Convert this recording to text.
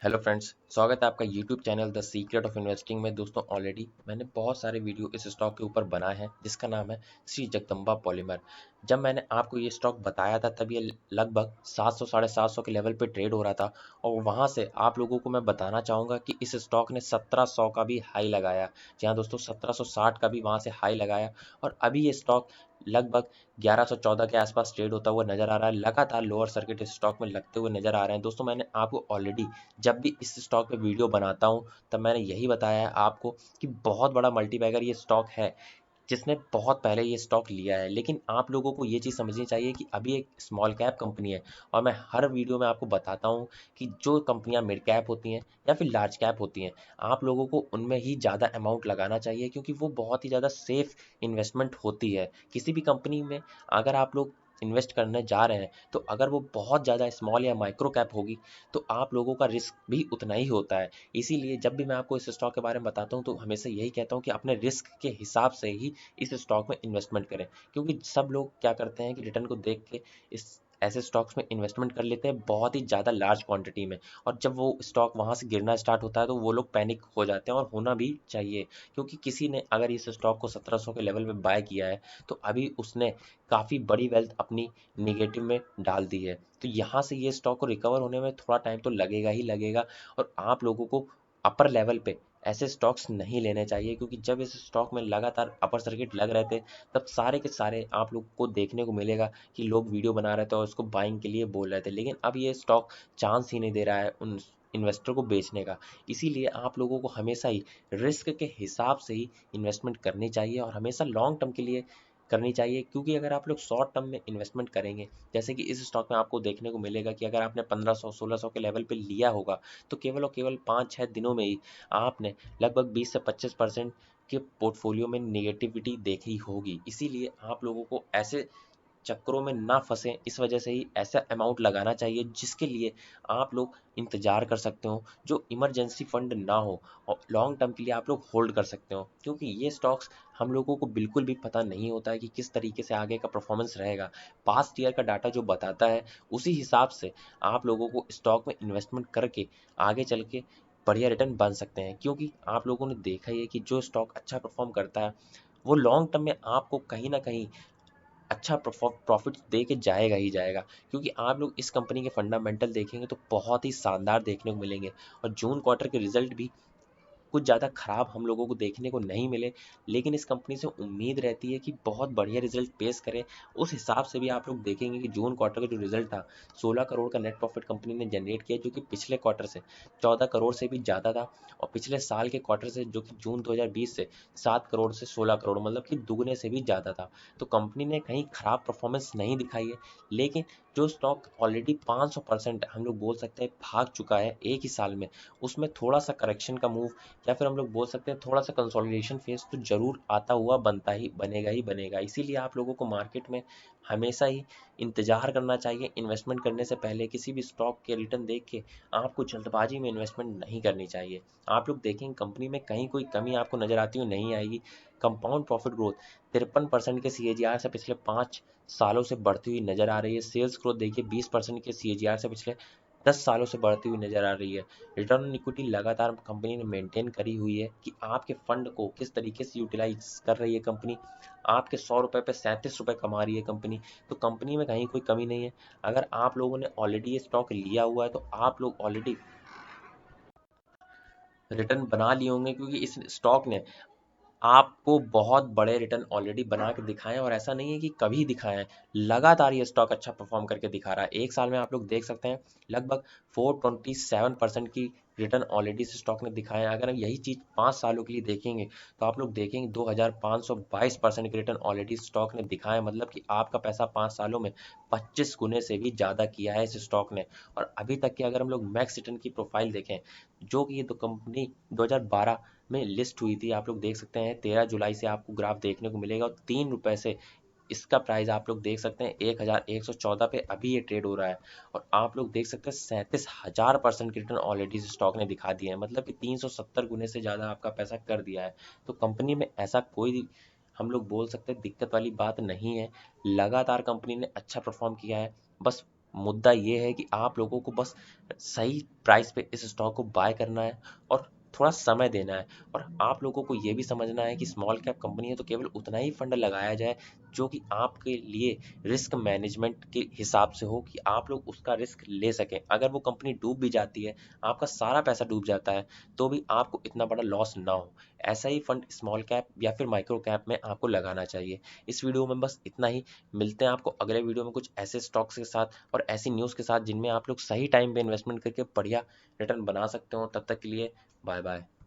Hello friends, स्वागत है आपका YouTube channel the secret of investing में। दोस्तों, ऑलरेडी मैंने बहुत सारे वीडियो इस स्टॉक के ऊपर बनाए हैं जिसका नाम है श्री जगदम्बा पॉलीमर। जब मैंने आपको ये स्टॉक बताया था तब ये लगभग 700 साढ़े 700 के लेवल पे ट्रेड हो रहा था और वहाँ से आप लोगों को मैं बताना चाहूँगा कि इस स्टॉक ने 1700 का भी हाई लगाया। जी हाँ दोस्तों, 1760 का भी वहाँ से हाई लगाया और अभी ये स्टॉक लगभग 1114 के आसपास ट्रेड होता हुआ नजर आ रहा है। लगातार लोअर सर्किट इस स्टॉक में लगते हुए नजर आ रहे हैं। दोस्तों, मैंने आपको ऑलरेडी जब भी इस स्टॉक पे वीडियो बनाता हूँ तब मैंने यही बताया है आपको कि बहुत बड़ा मल्टीबैगर ये स्टॉक है जिसने बहुत पहले ये स्टॉक लिया है। लेकिन आप लोगों को ये चीज़ समझनी चाहिए कि अभी एक स्मॉल कैप कंपनी है और मैं हर वीडियो में आपको बताता हूँ कि जो कंपनियां मिड कैप होती हैं या फिर लार्ज कैप होती हैं, आप लोगों को उनमें ही ज़्यादा अमाउंट लगाना चाहिए क्योंकि वो बहुत ही ज़्यादा सेफ इन्वेस्टमेंट होती है। किसी भी कंपनी में अगर आप लोग इन्वेस्ट करने जा रहे हैं तो अगर वो बहुत ज़्यादा स्मॉल या माइक्रो कैप होगी तो आप लोगों का रिस्क भी उतना ही होता है। इसीलिए जब भी मैं आपको इस स्टॉक के बारे में बताता हूँ तो हमेशा यही कहता हूँ कि अपने रिस्क के हिसाब से ही इस स्टॉक में इन्वेस्टमेंट करें, क्योंकि सब लोग क्या करते हैं कि रिटर्न को देख के इस ऐसे स्टॉक्स में इन्वेस्टमेंट कर लेते हैं बहुत ही ज़्यादा लार्ज क्वांटिटी में, और जब वो स्टॉक वहाँ से गिरना स्टार्ट होता है तो वो लोग पैनिक हो जाते हैं और होना भी चाहिए। क्योंकि किसी ने अगर इस स्टॉक को 1700 के लेवल पे बाय किया है तो अभी उसने काफ़ी बड़ी वेल्थ अपनी निगेटिव में डाल दी है। तो यहाँ से ये स्टॉक को रिकवर होने में थोड़ा टाइम तो लगेगा ही लगेगा और आप लोगों को अपर लेवल पे ऐसे स्टॉक्स नहीं लेने चाहिए, क्योंकि जब इस स्टॉक में लगातार अपर सर्किट लग रहे थे तब सारे के सारे आप लोग को देखने को मिलेगा कि लोग वीडियो बना रहे थे और उसको बाइंग के लिए बोल रहे थे। लेकिन अब ये स्टॉक चांस ही नहीं दे रहा है उन इन्वेस्टर को बेचने का। इसीलिए आप लोगों को हमेशा ही रिस्क के हिसाब से ही इन्वेस्टमेंट करनी चाहिए और हमेशा लॉन्ग टर्म के लिए करनी चाहिए। क्योंकि अगर आप लोग शॉर्ट टर्म में इन्वेस्टमेंट करेंगे, जैसे कि इस स्टॉक में आपको देखने को मिलेगा कि अगर आपने 1500-1600 के लेवल पे लिया होगा तो केवल और केवल 5-6 दिनों में ही आपने लगभग 20 से 25% के पोर्टफोलियो में नेगेटिविटी देखी होगी। इसीलिए आप लोगों को ऐसे चक्करों में ना फंसें, इस वजह से ही ऐसा अमाउंट लगाना चाहिए जिसके लिए आप लोग इंतजार कर सकते हो, जो इमरजेंसी फंड ना हो और लॉन्ग टर्म के लिए आप लोग होल्ड कर सकते हो। क्योंकि ये स्टॉक्स हम लोगों को बिल्कुल भी पता नहीं होता है कि किस तरीके से आगे का परफॉर्मेंस रहेगा। पास्ट ईयर का डाटा जो बताता है उसी हिसाब से आप लोगों को स्टॉक में इन्वेस्टमेंट करके आगे चल के बढ़िया रिटर्न बन सकते हैं। क्योंकि आप लोगों ने देखा ही है कि जो स्टॉक अच्छा परफॉर्म करता है वो लॉन्ग टर्म में आपको कहीं ना कहीं अच्छा प्रॉफिट दे के जाएगा ही जाएगा। क्योंकि आप लोग इस कंपनी के फंडामेंटल देखेंगे तो बहुत ही शानदार देखने को मिलेंगे और जून क्वार्टर के रिजल्ट भी कुछ ज़्यादा खराब हम लोगों को देखने को नहीं मिले। लेकिन इस कंपनी से उम्मीद रहती है कि बहुत बढ़िया रिजल्ट पेश करे। उस हिसाब से भी आप लोग देखेंगे कि जून क्वार्टर का जो रिजल्ट था, 16 करोड़ का नेट प्रॉफिट कंपनी ने जनरेट किया, जो कि पिछले क्वार्टर से 14 करोड़ से भी ज़्यादा था और पिछले साल के क्वार्टर से जो कि जून 2020 से 7 करोड़ से 16 करोड़, मतलब कि दुगने से भी ज़्यादा था। तो कंपनी ने कहीं खराब परफॉर्मेंस नहीं दिखाई है। लेकिन जो स्टॉक ऑलरेडी 500% हम लोग बोल सकते हैं भाग चुका है एक ही साल में, उसमें थोड़ा सा करेक्शन का मूव या फिर हम लोग बोल सकते हैं थोड़ा सा कंसोलिडेशन फेज तो जरूर आता हुआ बनता ही बनेगा ही बनेगा। इसीलिए आप लोगों को मार्केट में हमेशा ही इंतजार करना चाहिए। इन्वेस्टमेंट करने से पहले किसी भी स्टॉक के रिटर्न देख के आपको जल्दबाजी में इन्वेस्टमेंट नहीं करनी चाहिए। आप लोग देखेंगे कंपनी में कहीं कोई कमी आपको नजर आती हुई नहीं आएगी। कंपाउंड प्रॉफिट ग्रोथ 53% के CAGR से पिछले 5 सालों से बढ़ती हुई नजर आ रही है। सेल्स ग्रोथ देखिए 20% के CAGR से पिछले 10 सालों से बढ़ती हुई नजर आ रही है। रिटर्न ऑन इक्विटी लगातार कंपनी ने मेंटेन करी हुई है कि आपके फंड को किस तरीके से यूटिलाइज कर रही है कंपनी। आपके 100 रुपए पे 37 रुपए कमा रही है कंपनी। तो कंपनी में कहीं कोई कमी नहीं है। अगर आप लोगों ने ऑलरेडी ये स्टॉक लिया हुआ है तो आप लोग ऑलरेडी रिटर्न बना लिए होंगे, क्योंकि इस स्टॉक ने आपको बहुत बड़े रिटर्न ऑलरेडी बना के दिखाए हैं और ऐसा नहीं है कि कभी दिखाए हैं। लगातार ये स्टॉक अच्छा परफॉर्म करके दिखा रहा है। एक साल में आप लोग देख सकते हैं लगभग 427% की रिटर्न ऑलरेडी इस स्टॉक ने दिखाए हैं। अगर हम यही चीज़ 5 सालों के लिए देखेंगे तो आप लोग देखेंगे 2522% की रिटर्न ऑलरेडी स्टॉक ने दिखाए हैं। मतलब कि आपका पैसा 5 सालों में 25 गुने से भी ज़्यादा किया है इस स्टॉक ने। और अभी तक के अगर हम लोग मैक्स रिटर्न की प्रोफाइल देखें, जो कि ये तो कंपनी 2012 में लिस्ट हुई थी, आप लोग देख सकते हैं 13 जुलाई से आपको ग्राफ देखने को मिलेगा और 3 रुपए से इसका प्राइस आप लोग देख सकते हैं 1114 पे अभी ये ट्रेड हो रहा है। और आप लोग देख सकते हैं 37,000% की रिटर्न ऑलरेडी इस स्टॉक ने दिखा दिया है, मतलब कि 370 गुने से ज़्यादा आपका पैसा कर दिया है। तो कंपनी में ऐसा कोई हम लोग बोल सकते हैं दिक्कत वाली बात नहीं है। लगातार कंपनी ने अच्छा परफॉर्म किया है। बस मुद्दा ये है कि आप लोगों को बस सही प्राइस पे इस स्टॉक को बाय करना है और थोड़ा समय देना है। और आप लोगों को ये भी समझना है कि स्मॉल कैप कंपनी है तो केवल उतना ही फंड लगाया जाए जो कि आपके लिए रिस्क मैनेजमेंट के हिसाब से हो, कि आप लोग उसका रिस्क ले सकें। अगर वो कंपनी डूब भी जाती है, आपका सारा पैसा डूब जाता है, तो भी आपको इतना बड़ा लॉस ना हो। ऐसा ही फंड स्मॉल कैप या फिर माइक्रो कैप में आपको लगाना चाहिए। इस वीडियो में बस इतना ही। मिलते हैं आपको अगले वीडियो में कुछ ऐसे स्टॉक्स के साथ और ऐसी न्यूज़ के साथ जिनमें आप लोग सही टाइम पे इन्वेस्टमेंट करके बढ़िया रिटर्न बना सकते हो। तब तक के लिए बाय बाय।